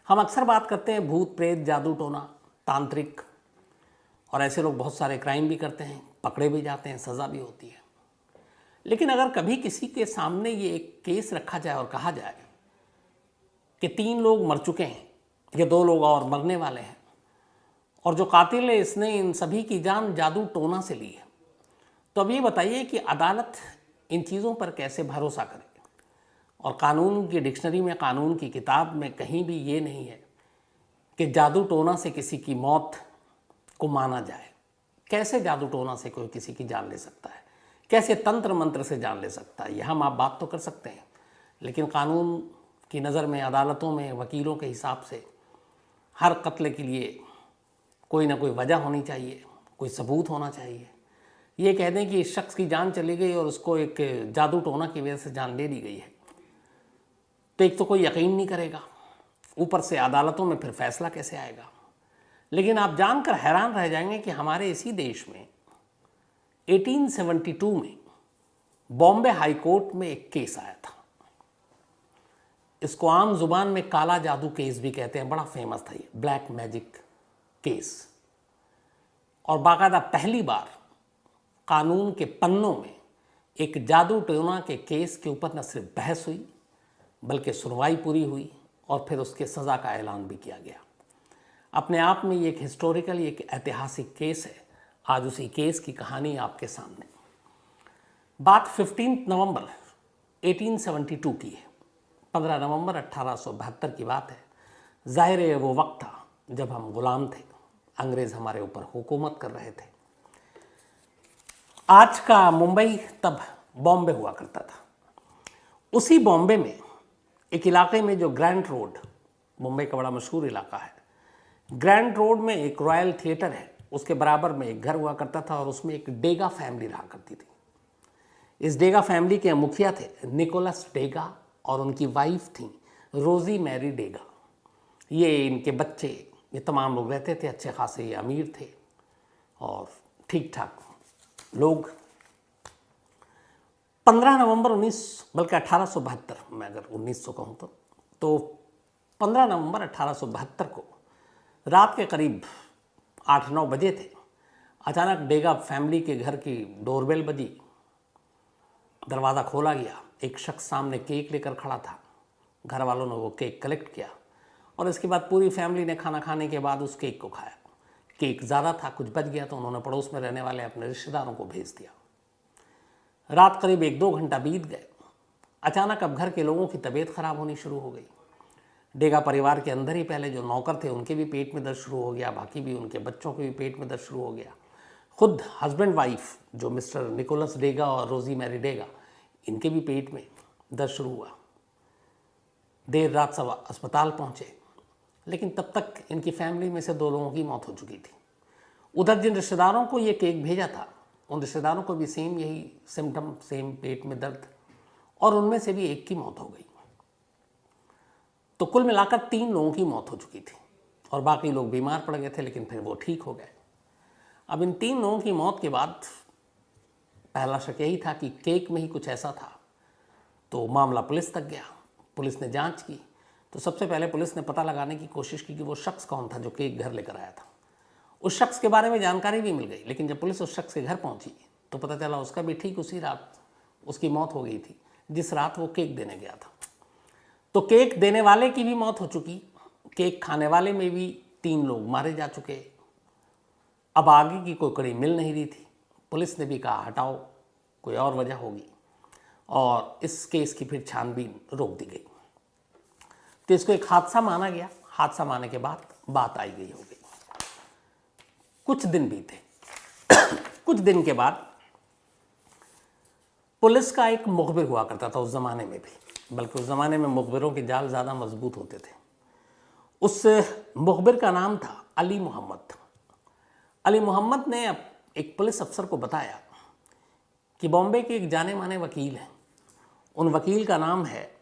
हम अक्सर बात करते हैं भूत प्रेत, जादू टोना, तांत्रिक, और ऐसे लोग बहुत सारे क्राइम भी करते हैं, पकड़े भी जाते हैं, सज़ा भी होती है। लेकिन अगर कभी किसी के सामने ये एक केस रखा जाए और कहा जाए कि 3 लोग मर चुके हैं या 2 लोग और मरने वाले हैं, और जो कातिल है इसने इन सभी की जान जादू टोना से ली है, तो अब ये बताइए कि अदालत इन चीज़ों पर कैसे भरोसा करे। और कानून की डिक्शनरी में, कानून की किताब में कहीं भी ये नहीं है कि जादू टोना से किसी की मौत को माना जाए। कैसे जादू टोना से कोई किसी की जान ले सकता है, कैसे तंत्र मंत्र से जान ले सकता है, यह हम आप बात तो कर सकते हैं, लेकिन कानून की नज़र में, अदालतों में, वकीलों के हिसाब से हर कत्ल के लिए कोई ना कोई वजह होनी चाहिए, कोई सबूत होना चाहिए। ये कह दें कि इस शख्स की जान चली गई और उसको एक जादू टोना की वजह से जान ले ली गई है, तो एक तो कोई यकीन नहीं करेगा, ऊपर से अदालतों में फिर फैसला कैसे आएगा। लेकिन आप जानकर हैरान रह जाएंगे कि हमारे इसी देश में 1872 में बॉम्बे हाई कोर्ट में एक केस आया था। इसको आम जुबान में काला जादू केस भी कहते हैं, बड़ा फेमस था ये, ब्लैक मैजिक केस। और बाकायदा पहली बार कानून के पन्नों में एक जादू टोना के केस के ऊपर न सिर्फ बहस हुई बल्कि सुनवाई पूरी हुई और फिर उसके सज़ा का ऐलान भी किया गया। अपने आप में ये एक हिस्टोरिकल, एक ऐतिहासिक केस है। आज उसी केस की कहानी आपके सामने। बात 15 नवंबर 1872 की है। 15 नवंबर 1872 की बात है। ज़ाहिर है वो वक्त था जब हम गुलाम थे, अंग्रेज़ हमारे ऊपर हुकूमत कर रहे थे। आज का मुंबई तब बॉम्बे हुआ करता था। उसी बॉम्बे में एक इलाके में जो ग्रैंड रोड, मुंबई का बड़ा मशहूर इलाका है, ग्रैंड रोड में एक रॉयल थिएटर है, उसके बराबर में एक घर हुआ करता था और उसमें एक डेगा फैमिली रहा करती थी। इस डेगा फैमिली के मुखिया थे निकोलस डेगा और उनकी वाइफ थी रोजी मैरी डेगा। ये इनके बच्चे, ये तमाम लोग रहते थे, अच्छे खासे ये अमीर थे और ठीक ठाक लोग। 15 नवंबर 1872, मैं अगर 1900 कहूँ तो 15 नवंबर 1872 को रात के करीब 8-9 बजे थे। अचानक डेगा फैमिली के घर की डोरबेल बजी, दरवाज़ा खोला गया। एक शख्स सामने केक लेकर खड़ा था। घर वालों ने वो केक कलेक्ट किया और इसके बाद पूरी फैमिली ने खाना खाने के बाद उस केक को खाया। केक ज़्यादा था, कुछ बच गया तो उन्होंने पड़ोस में रहने वाले अपने रिश्तेदारों को भेज दिया। रात करीब 1-2 घंटा बीत गए। अचानक अब घर के लोगों की तबीयत खराब होनी शुरू हो गई। डेगा परिवार के अंदर ही पहले जो नौकर थे उनके भी पेट में दर्द शुरू हो गया, बाकी भी उनके बच्चों के भी पेट में दर्द शुरू हो गया। खुद हस्बैंड वाइफ जो मिस्टर निकोलस डेगा और रोजी मैरी डेगा, इनके भी पेट में दर्द शुरू हुआ। देर रात सब अस्पताल पहुँचे, लेकिन तब तक इनकी फैमिली में से 2 लोगों की मौत हो चुकी थी। उधर जिन रिश्तेदारों को ये केक भेजा था, उन रिश्तेदारों को भी सेम यही सिम्टम, सेम पेट में दर्द, और उनमें से भी एक की मौत हो गई। तो कुल मिलाकर 3 लोगों की मौत हो चुकी थी और बाकी लोग बीमार पड़ गए थे, लेकिन फिर वो ठीक हो गए। अब इन 3 लोगों की मौत के बाद पहला शक यही था कि केक में ही कुछ ऐसा था। तो मामला पुलिस तक गया। पुलिस ने जांच की तो सबसे पहले पुलिस ने पता लगाने की कोशिश की कि वो शख्स कौन था जो केक घर लेकर आया था। उस शख्स के बारे में जानकारी भी मिल गई, लेकिन जब पुलिस उस शख्स के घर पहुंची तो पता चला उसका भी ठीक उसी रात उसकी मौत हो गई थी जिस रात वो केक देने गया था। तो केक देने वाले की भी मौत हो चुकी, केक खाने वाले में भी 3 लोग मारे जा चुके। अब आगे की कोई कड़ी मिल नहीं रही थी। पुलिस ने भी कहा हटाओ, कोई और वजह होगी, और इस केस की फिर छानबीन रोक दी गई। तो इसको एक हादसा माना गया। हादसा मानने के बाद बात आई गई हो गई। कुछ दिन बीते। कुछ दिन के बाद पुलिस का एक मुखबिर हुआ करता था उस ज़माने में भी, बल्कि उस ज़माने में मुखबिरों के जाल ज़्यादा मजबूत होते थे। उस मुखबिर का नाम था अली मोहम्मद। अली मोहम्मद ने एक पुलिस अफसर को बताया कि बॉम्बे के एक जाने माने वकील हैं। उन वकील का नाम है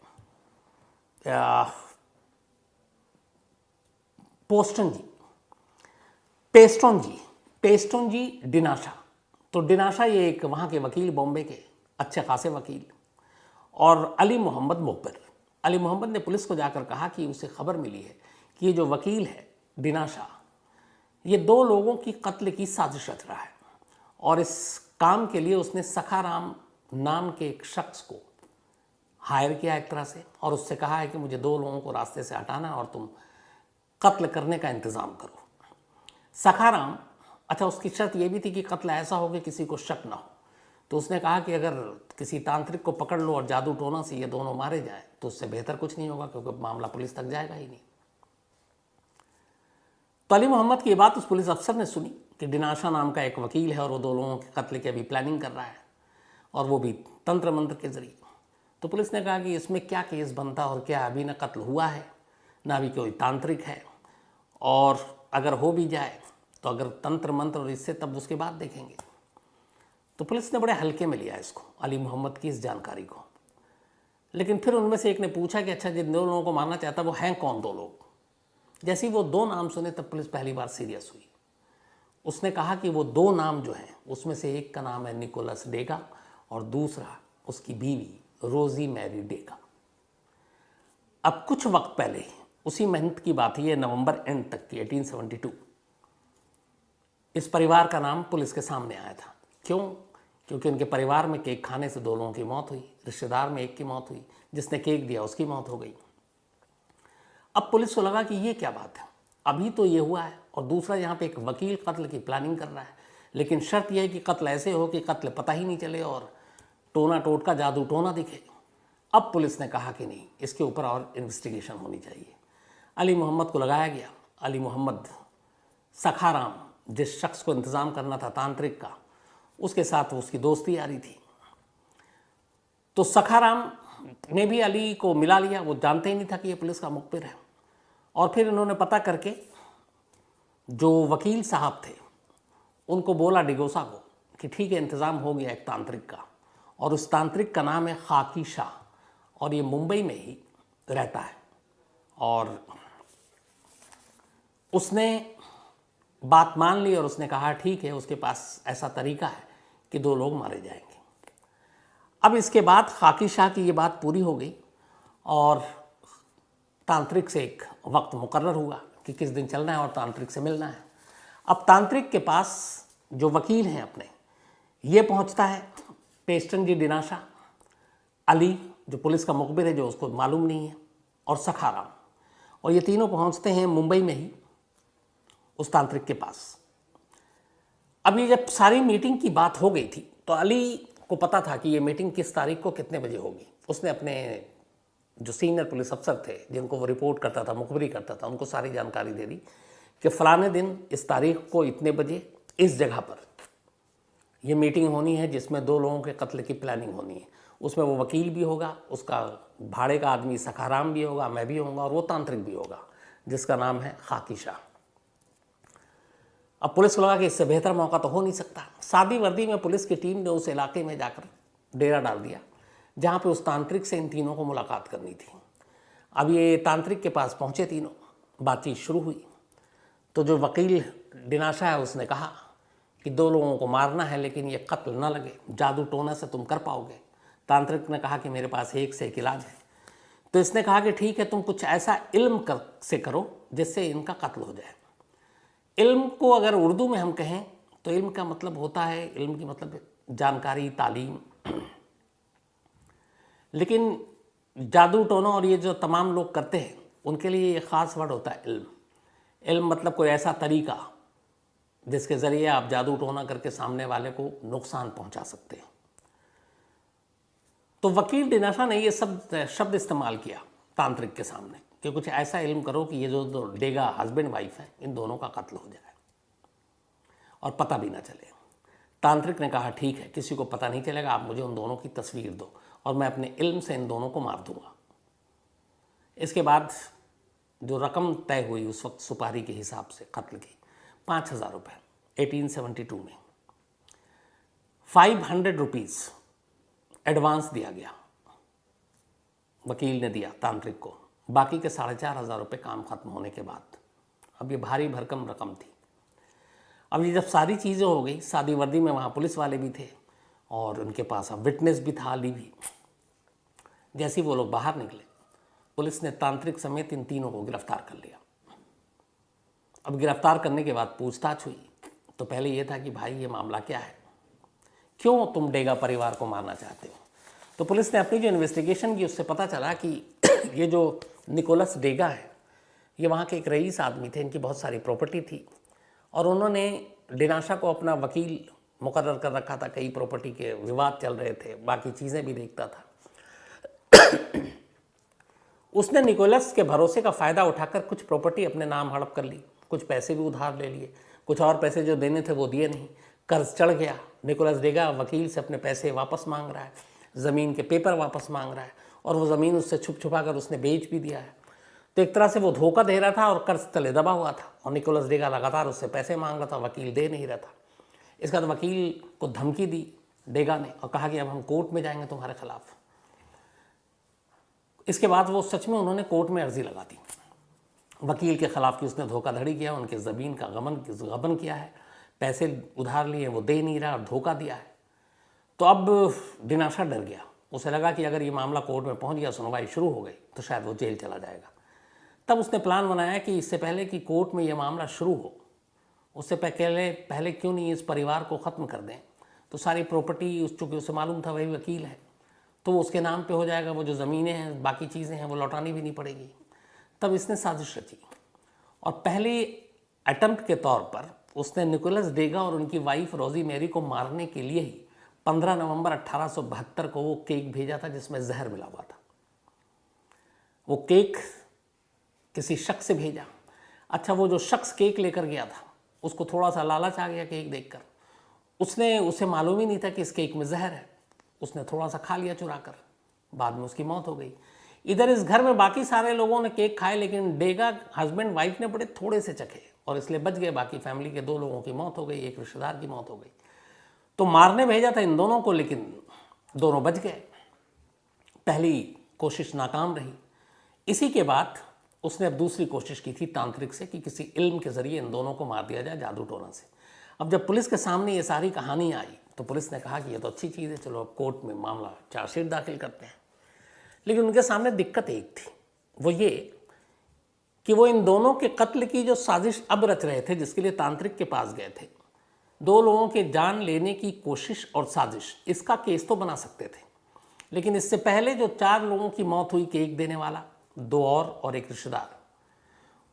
पेस्टोन जी डिनाशा। तो डिनाशा ये एक वहाँ के वकील, बॉम्बे के अच्छे खासे वकील, और अली मोहम्मद मुखबिर। अली मोहम्मद ने पुलिस को जाकर कहा कि उसे खबर मिली है कि ये जो वकील है दिनाशा, ये 2 लोगों की कत्ल की साजिश रच रहा है और इस काम के लिए उसने सखाराम नाम के एक शख्स को हायर किया एक तरह से और उससे कहा है कि मुझे 2 लोगों को रास्ते से हटाना और तुम कत्ल करने का इंतज़ाम करो। सखाराम, अच्छा उसकी शर्त ये भी थी कि कत्ल ऐसा हो कि किसी को शक ना हो। तो उसने कहा कि अगर किसी तांत्रिक को पकड़ लो और जादू टोना से ये दोनों मारे जाएं तो उससे बेहतर कुछ नहीं होगा, क्योंकि मामला पुलिस तक जाएगा ही नहीं। तो अली मोहम्मद की बात उस पुलिस अफसर ने सुनी कि दिनाशा नाम का एक वकील है और वो 2 लोगों के कत्ल की अभी प्लानिंग कर रहा है और वो भी तंत्र मंत्र के जरिए। तो पुलिस ने कहा कि इसमें क्या केस बनता और क्या अभी ना कत्ल हुआ है ना अभी कोई तांत्रिक है, और अगर हो भी जाए तो अगर तंत्र मंत्र और इससे तब उसके बाद देखेंगे। तो पुलिस ने बड़े हल्के में लिया इसको, अली मोहम्मद की इस जानकारी को। लेकिन फिर उनमें से एक ने पूछा कि अच्छा जिन 2 लोगों को मारना चाहता वो हैं कौन 2 लोग। जैसे ही वो 2 नाम सुने तब पुलिस पहली बार सीरियस हुई। उसने कहा कि वो 2 नाम जो हैं उसमें से एक का नाम है निकोलस डेगा और दूसरा उसकी बीवी रोजी मैरी डेगा। अब कुछ वक्त पहले उसी महीने की बात है, नवंबर एंड तक की 1872, इस परिवार का नाम पुलिस के सामने आया था। क्यों? क्योंकि उनके परिवार में केक खाने से 2 लोगों की मौत हुई, रिश्तेदार में एक की मौत हुई, जिसने केक दिया उसकी मौत हो गई। अब पुलिस को लगा कि ये क्या बात है, अभी तो ये हुआ है और दूसरा यहाँ पे एक वकील कत्ल की प्लानिंग कर रहा है, लेकिन शर्त यह है कि कत्ल ऐसे हो कि कत्ल पता ही नहीं चले और टोना टोटका जादू टोना दिखे। अब पुलिस ने कहा कि नहीं, इसके ऊपर और इन्वेस्टिगेशन होनी चाहिए। अली मोहम्मद को लगाया गया। अली मोहम्मद सखाराम, जिस शख्स को इंतज़ाम करना था तांत्रिक का, उसके साथ उसकी दोस्ती आ रही थी। तो सखाराम ने भी अली को मिला लिया, वो जानते ही नहीं था कि ये पुलिस का मुखबिर है। और फिर इन्होंने पता करके जो वकील साहब थे उनको बोला डिगोसा को कि ठीक है इंतज़ाम हो गया एक तांत्रिक का, और उस तांत्रिक का नाम है खाकी शाह और ये मुंबई में ही रहता है। और उसने बात मान ली और उसने कहा ठीक है, उसके पास ऐसा तरीका है कि 2 लोग मारे जाएंगे। अब इसके बाद खाकी शाह की ये बात पूरी हो गई और तांत्रिक से एक वक्त मुकर्रर हुआ कि किस दिन चलना है और तांत्रिक से मिलना है। अब तांत्रिक के पास जो वकील हैं अपने, ये पहुंचता है पेस्टन जी दिनाशा, अली जो पुलिस का मुखबिर है जो उसको मालूम नहीं है, और सखाराम, और ये तीनों पहुंचते हैं मुंबई में ही उस तांत्रिक के पास। अब ये जब सारी मीटिंग की बात हो गई थी तो अली को पता था कि ये मीटिंग किस तारीख को कितने बजे होगी। उसने अपने जो सीनियर पुलिस अफसर थे जिनको वो रिपोर्ट करता था, मुखबरी करता था, उनको सारी जानकारी दे दी कि फ़लाने दिन इस तारीख को इतने बजे इस जगह पर ये मीटिंग होनी है जिसमें 2 लोगों के कत्ल की प्लानिंग होनी है। उसमें वो वकील भी होगा, उसका भाड़े का आदमी सखाराम भी होगा, मैं भी होऊंगा, और वो तांत्रिक भी होगा जिसका नाम है खाकी शाह। अब पुलिस को लगा कि इससे बेहतर मौका तो हो नहीं सकता। सादी वर्दी में पुलिस की टीम ने उस इलाके में जाकर डेरा डाल दिया जहाँ पे उस तांत्रिक से इन तीनों को मुलाकात करनी थी। अब ये तांत्रिक के पास पहुँचे तीनों, बातचीत शुरू हुई। तो जो वकील दिनाशा है उसने कहा कि 2 लोगों को मारना है लेकिन ये कत्ल ना लगे, जादू टोना से तुम कर पाओगे। तांत्रिक ने कहा कि मेरे पास एक से एक इलाज है। तो इसने कहा कि ठीक है, तुम कुछ ऐसा इल्म से करो जिससे इनका कत्ल हो जाए। इल्म को अगर उर्दू में हम कहें तो इल्म का मतलब होता है, इल्म की मतलब जानकारी, तालीम। लेकिन जादू टोना और ये जो तमाम लोग करते हैं उनके लिए ये ख़ास वर्ड होता है इल्म। इल्म मतलब कोई ऐसा तरीका जिसके ज़रिए आप जादू टोना करके सामने वाले को नुकसान पहुंचा सकते हैं। तो वकील दिनाशा ने ये शब्द इस्तेमाल किया तांत्रिक के सामने कि कुछ ऐसा इल्म करो कि ये जो डेगा हस्बैंड वाइफ है इन दोनों का कत्ल हो जाए और पता भी ना चले। तांत्रिक ने कहा ठीक है, किसी को पता नहीं चलेगा, आप मुझे उन दोनों की तस्वीर दो और मैं अपने इल्म से इन दोनों को मार दूंगा। इसके बाद जो रकम तय हुई उस वक्त सुपारी के हिसाब से कत्ल की 5,000 रुपये 1872 में 500 रुपीज़ एडवांस दिया गया, वकील ने दिया तांत्रिक को। बाकी के 4,500 रुपये काम खत्म होने के बाद। अब ये भारी भरकम रकम थी। अब ये जब सारी चीज़ें हो गई, सादी वर्दी में वहाँ पुलिस वाले भी थे और उनके पास अब विटनेस भी था, अली भी। जैसे ही वो लोग बाहर निकले पुलिस ने तांत्रिक समेत इन तीनों को गिरफ्तार कर लिया। अब गिरफ्तार करने के बाद पूछताछ हुई तो पहले ये था कि भाई ये मामला क्या है, क्यों तुम डेगा परिवार को मारना चाहते हो। तो पुलिस ने अपनी जो इन्वेस्टिगेशन की उससे पता चला कि ये जो निकोलस डेगा है ये वहाँ के एक रईस आदमी थे, इनकी बहुत सारी प्रॉपर्टी थी और उन्होंने डिनाशा को अपना वकील मुकर्रर कर रखा था। कई प्रॉपर्टी के विवाद चल रहे थे, बाकी चीज़ें भी देखता था। उसने निकोलस के भरोसे का फ़ायदा उठाकर कुछ प्रॉपर्टी अपने नाम हड़प कर ली, कुछ पैसे भी उधार ले लिए, कुछ और पैसे जो देने थे वो दिए नहीं, कर्ज चढ़ गया। निकोलस डेगा वकील से अपने पैसे वापस मांग रहा है, ज़मीन के पेपर वापस मांग रहा है और वो ज़मीन उससे छुप छुपा कर उसने बेच भी दिया है। तो एक तरह से वो धोखा दे रहा था और कर्ज तले दबा हुआ था और निकोलस डेगा लगातार उससे पैसे मांग रहा था, वकील दे नहीं रहा था। इसके बाद वकील को धमकी दी डेगा ने और कहा कि अब हम कोर्ट में जाएंगे तुम्हारे खिलाफ। इसके बाद वो सच में उन्होंने कोर्ट में अर्जी लगा दी वकील के खिलाफ कि उसने धोखाधड़ी किया, उनके ज़मीन का गबन किया है, पैसे उधार लिए वो दे नहीं रहा और धोखा दिया है। तो अब डिनाशा डर गया, उसे लगा कि अगर ये मामला कोर्ट में पहुंच गया, सुनवाई शुरू हो गई तो शायद वो जेल चला जाएगा। तब उसने प्लान बनाया कि इससे पहले कि कोर्ट में ये मामला शुरू हो, उससे पहले क्यों नहीं इस परिवार को ख़त्म कर दें। तो सारी प्रॉपर्टी चूँकि उसे मालूम था वही वकील है तो वो उसके नाम पे हो जाएगा, वो जो ज़मीनें हैं बाकी चीज़ें हैं वो लौटानी भी नहीं पड़ेगी। तब इसने साजिश रची और पहले अटेम्प्ट के तौर पर उसने निकोलस डेगा और उनकी वाइफ रोजी मेरी को मारने के लिए ही 15 नवंबर 1872 को वो केक भेजा था जिसमें जहर मिला हुआ था। वो केक किसी शख्स से भेजा। अच्छा, वो जो शख्स केक लेकर गया था उसको थोड़ा सा लालच आ गया केक देखकर, उसे मालूम ही नहीं था कि इस केक में जहर है। उसने थोड़ा सा खा लिया चुरा कर, बाद में उसकी मौत हो गई। इधर इस घर में बाकी सारे लोगों ने केक खाए लेकिन डेगा हस्बैंड वाइफ ने बड़े थोड़े से चखे और इसलिए बच गए। बाकी फैमिली के 2 लोगों की मौत हो गई, एक रिश्तेदार की मौत हो गई। तो मारने भेजा था इन दोनों को लेकिन दोनों बच गए। पहली कोशिश नाकाम रही। इसी के बाद उसने अब दूसरी कोशिश की थी तांत्रिक से कि किसी इल्म के ज़रिए इन दोनों को मार दिया जाए, जादू टोना से। अब जब पुलिस के सामने ये सारी कहानी आई तो पुलिस ने कहा कि ये तो अच्छी चीज़ है, चलो अब कोर्ट में मामला चार्जशीट दाखिल करते हैं। लेकिन उनके सामने दिक्कत एक थी, वो ये कि वो इन दोनों के कत्ल की जो साजिश अब रच रहे थे, जिसके लिए तांत्रिक के पास गए थे, 2 लोगों के जान लेने की कोशिश और साजिश, इसका केस तो बना सकते थे। लेकिन इससे पहले जो 4 लोगों की मौत हुई, केक देने वाला, 2 और एक रिश्तेदार,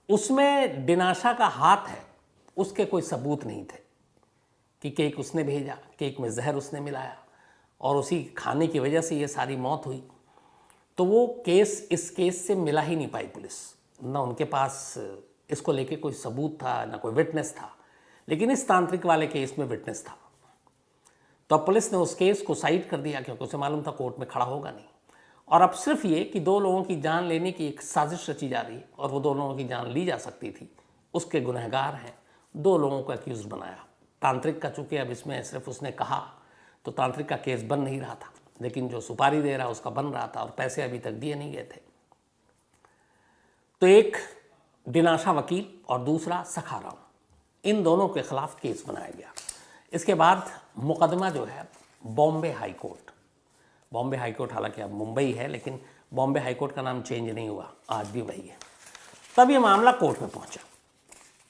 उसमें डिनाशा का हाथ है, उसके कोई सबूत नहीं थे कि केक उसने भेजा, केक में जहर उसने मिलाया और उसी खाने की वजह से ये सारी मौत हुई। तो वो केस इस केस से मिला ही नहीं पाई पुलिस, ना उनके पास इसको लेके कोई सबूत था, ना कोई विटनेस था। लेकिन इस तांत्रिक वाले केस में विटनेस था। तो अब पुलिस ने उस केस को साइड कर दिया क्योंकि उसे मालूम था कोर्ट में खड़ा होगा नहीं। और अब सिर्फ ये कि 2 लोगों की जान लेने की एक साजिश रची जा रही और वो 2 लोगों की जान ली जा सकती थी, उसके गुनहगार हैं, 2 लोगों को एक्यूज बनाया। तांत्रिक का चूँकि अब इसमें सिर्फ उसने कहा तो तांत्रिक का केस बन नहीं रहा था, लेकिन जो सुपारी दे रहा उसका बन रहा था और पैसे अभी तक दिए नहीं गए थे। तो एक डिनाशा वकील और दूसरा सखाराम, इन दोनों के खिलाफ केस बनाया गया। इसके बाद मुकदमा जो है Bombay high court, Bombay high court हालांकि अब मुंबई है लेकिन बॉम्बे हाई कोर्ट का नाम चेंज नहीं हुआ, आज भी वही है। तब ये मामला कोर्ट में पहुंचा।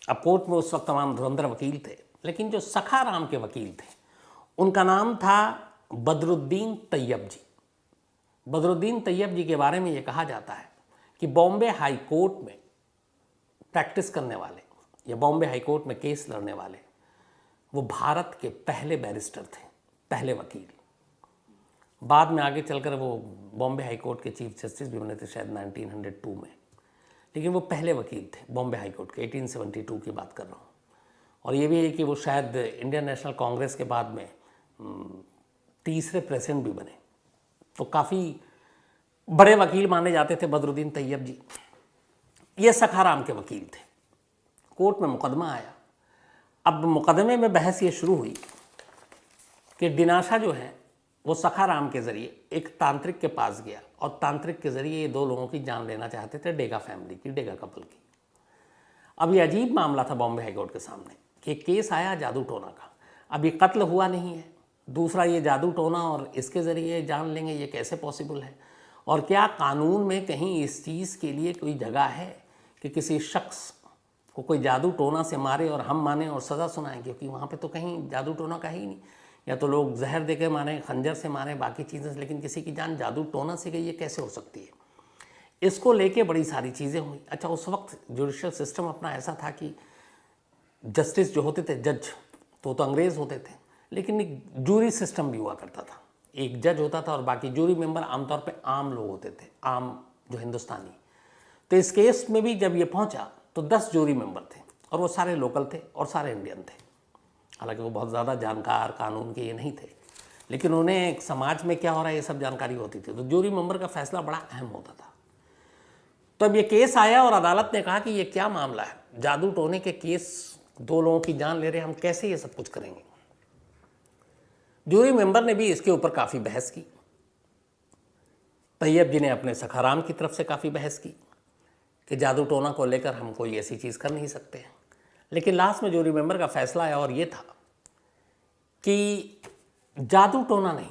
अब कोर्ट में उस वक्त तमाम धुरंधर वकील थे, लेकिन जो सखाराम के वकील थे उनका नाम था बदरुद्दीन तैयब जी। बदरुद्दीन तैयब जी के बारे में ये कहा जाता है कि बॉम्बे हाई कोर्ट में प्रैक्टिस करने वाले या बॉम्बे हाई कोर्ट में केस लड़ने वाले वो भारत के पहले बैरिस्टर थे, पहले वकील। बाद में आगे चलकर वो बॉम्बे हाई कोर्ट के चीफ जस्टिस भी बने थे शायद 1902 में, लेकिन वो पहले वकील थे बॉम्बे हाई कोर्ट के। 1872 की बात कर रहा हूँ। और ये भी है कि वो शायद इंडियन नेशनल कांग्रेस के बाद में तीसरे प्रेसिडेंट भी बने। तो काफ़ी बड़े वकील माने जाते थे बदरुद्दीन तैयब जी। ये सखाराम के वकील थे। कोर्ट में मुकदमा आया। अब मुकदमे में बहस ये शुरू हुई कि डिनाशा जो है वो सखाराम के ज़रिए एक तांत्रिक के पास गया और तांत्रिक के ज़रिए ये 2 लोगों की जान लेना चाहते थे, डेगा फैमिली की, डेगा कपल की। अब ये अजीब मामला था बॉम्बे हाई कोर्ट के सामने कि केस आया जादू टोना का। अब ये कत्ल हुआ नहीं है, दूसरा ये जादू टोना और इसके ज़रिए जान लेंगे, ये कैसे पॉसिबल है? और क्या कानून में कहीं इस चीज़ के लिए कोई जगह है कि किसी शख्स को कोई जादू टोना से मारे और हम माने और सज़ा सुनाएं, क्योंकि वहाँ पे तो कहीं जादू टोना का ही नहीं। या तो लोग जहर दे के मारे, खंजर से मारे, बाकी चीज़ें, लेकिन किसी की जान जादू टोना से गई, ये कैसे हो सकती है? इसको लेके बड़ी सारी चीज़ें हुई। अच्छा, उस वक्त जुडिशल सिस्टम अपना ऐसा था कि जस्टिस जो होते थे, जज, तो अंग्रेज़ होते थे, लेकिन एक जूरी सिस्टम भी हुआ करता था। एक जज होता था और बाकी जूरी मेंबर आमतौर पे आम लोग होते थे, आम जो हिंदुस्तानी। तो इस केस में भी जब ये पहुंचा तो 10 जूरी मेंबर थे और वो सारे लोकल थे और सारे इंडियन थे। हालांकि वो बहुत ज़्यादा जानकार कानून के ये नहीं थे, लेकिन उन्हें समाज में क्या हो रहा है ये सब जानकारी होती थी। तो जूरी मेंबर का फैसला बड़ा अहम होता था। तो अब ये केस आया और अदालत ने कहा कि ये क्या मामला है, जादू टोने के केस, 2 लोगों की जान ले रहे हैं, हम कैसे ये सब कुछ करेंगे? जूरी मेंबर ने भी इसके ऊपर काफ़ी बहस की। तैयब जी ने अपने सखाराम की तरफ से काफ़ी बहस की कि जादू टोना को लेकर हम कोई ऐसी चीज़ कर नहीं सकते हैं। लेकिन लास्ट में जूरी मेंबर का फैसला आया और ये था कि जादू टोना नहीं,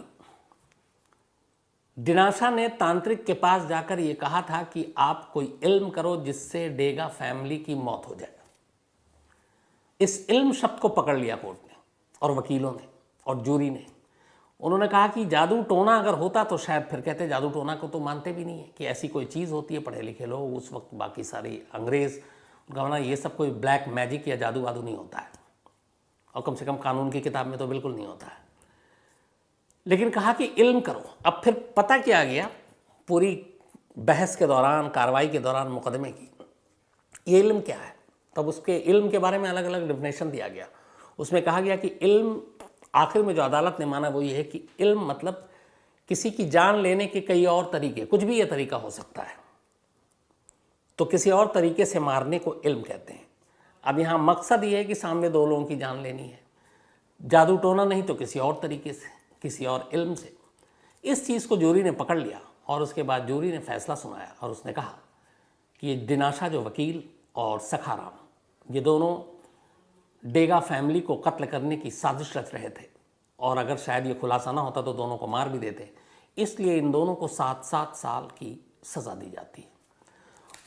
दिनाशा ने तांत्रिक के पास जाकर ये कहा था कि आप कोई इल्म करो जिससे डेगा फैमिली की मौत हो जाए। इस इल्म शब्द को पकड़ लिया कोर्ट ने और वकीलों ने और जूरी ने। उन्होंने कहा कि जादू टोना अगर होता तो शायद फिर कहते, जादू टोना को तो मानते भी नहीं है कि ऐसी कोई चीज़ होती है। पढ़े लिखे लोग उस वक्त, बाकी सारी अंग्रेज़, उनका माना ये सब कोई ब्लैक मैजिक या जादू वादू नहीं होता है, और कम से कम कानून की किताब में तो बिल्कुल नहीं होता है। लेकिन कहा कि इल्म करो। अब फिर पता क्या गया पूरी बहस के दौरान, कार्रवाई के दौरान मुकदमे की, ये इल्म क्या है? तब उसके इल्म के बारे में अलग अलग डेफिनेशन दिया गया। उसमें कहा गया कि इल्म, आखिर में जो अदालत ने माना वो ये है कि इल्म मतलब किसी की जान लेने के कई और तरीके, कुछ भी ये तरीका हो सकता है, तो किसी और तरीके से मारने को इल्म कहते हैं। अब यहाँ मकसद ये है कि सामने 2 लोगों की जान लेनी है, जादू टोना नहीं तो किसी और तरीके से, किसी और इल्म से। इस चीज़ को जूरी ने पकड़ लिया और उसके बाद जूरी ने फैसला सुनाया और उसने कहा कि ये दिनाशा जो वकील और सखाराम, ये दोनों डेगा फैमिली को कत्ल करने की साजिश रच रहे थे, और अगर शायद ये खुलासा ना होता तो दोनों को मार भी देते। इसलिए इन दोनों को 7-7 साल की सज़ा दी जाती है,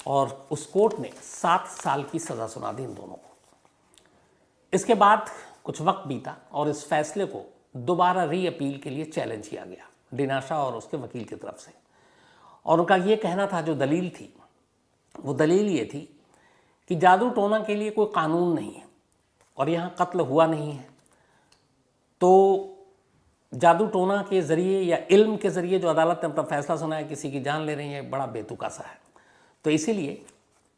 और उस कोर्ट ने 7 साल की सज़ा सुना दी इन दोनों को। इसके बाद कुछ वक्त बीता और इस फैसले को दोबारा री अपील के लिए चैलेंज किया गया दिनाशा और उसके वकील की तरफ से। और उनका ये कहना था, जो दलील थी वो दलील ये थी कि जादू टोना के लिए कोई कानून नहीं है और यहाँ कत्ल हुआ नहीं है, तो जादू टोना के ज़रिए या इल्म के ज़रिए जो अदालत ने अपना फैसला सुनाया किसी की जान ले रही है, बड़ा बेतुका सा है। तो इसीलिए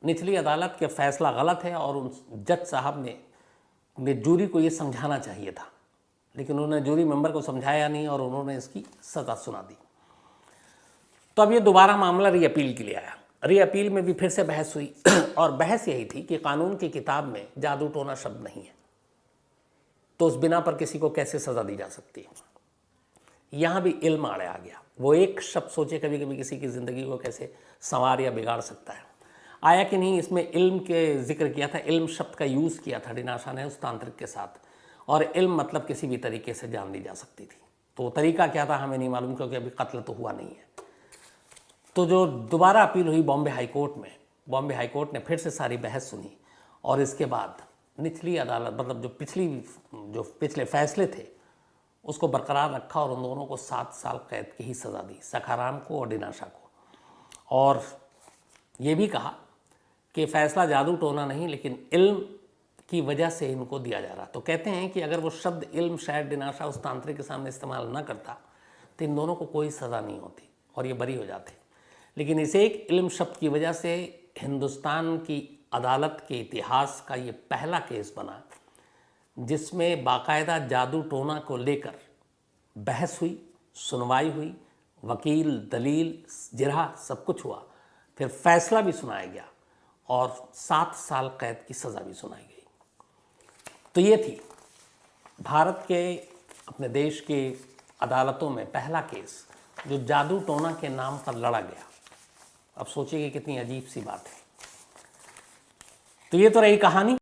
निचली अदालत के फैसला गलत है और उन जज साहब ने जूरी को ये समझाना चाहिए था, लेकिन उन्होंने जूरी मेंबर को समझाया नहीं और उन्होंने इसकी सज़ा सुना दी। तो अब ये दोबारा मामला री अपील के लिए आया। री अपील में भी फिर से बहस हुई और बहस यही थी कि कानून की किताब में जादू टोना शब्द नहीं है, तो उस बिना पर किसी को कैसे सज़ा दी जा सकती है। यहाँ भी इल्म आड़े आ गया। वो एक शब्द सोचे कभी कभी किसी की ज़िंदगी को कैसे संवार या बिगाड़ सकता है, आया कि नहीं। इसमें इल्म के जिक्र किया था, इल्म शब्द का यूज़ किया था दिनाशा ने उस तांत्रिक के साथ, और इल्म मतलब किसी भी तरीके से जान ली जा सकती थी। तो तरीका क्या था हमें नहीं मालूम, क्योंकि अभी कत्ल तो हुआ नहीं है। तो जो दोबारा अपील हुई बॉम्बे हाई कोर्ट में, बॉम्बे हाई कोर्ट ने फिर से सारी बहस सुनी और इसके बाद निचली अदालत, मतलब जो पिछले फैसले थे उसको बरकरार रखा और उन दोनों को 7 साल कैद की ही सज़ा दी, सखाराम को और दिनाशा को। और ये भी कहा कि फ़ैसला जादू टोना नहीं लेकिन इल्म की वजह से इनको दिया जा रहा। तो कहते हैं कि अगर वो शब्द इल्म शायद दिनाशा उस तांत्रिक के सामने इस्तेमाल न करता तो इन दोनों को कोई सज़ा नहीं होती और ये बरी हो जाते। लेकिन इस एक इल्म शब्द की वजह से हिंदुस्तान की अदालत के इतिहास का ये पहला केस बना जिसमें बाकायदा जादू टोना को लेकर बहस हुई, सुनवाई हुई, वकील, दलील, जिरहा सब कुछ हुआ, फिर फैसला भी सुनाया गया और 7 साल कैद की सज़ा भी सुनाई गई। तो ये थी भारत के, अपने देश के अदालतों में पहला केस जो जादू टोना के नाम पर लड़ा गया। अब सोचिए कि कितनी अजीब सी बात है। तो ये तो रही कहानी।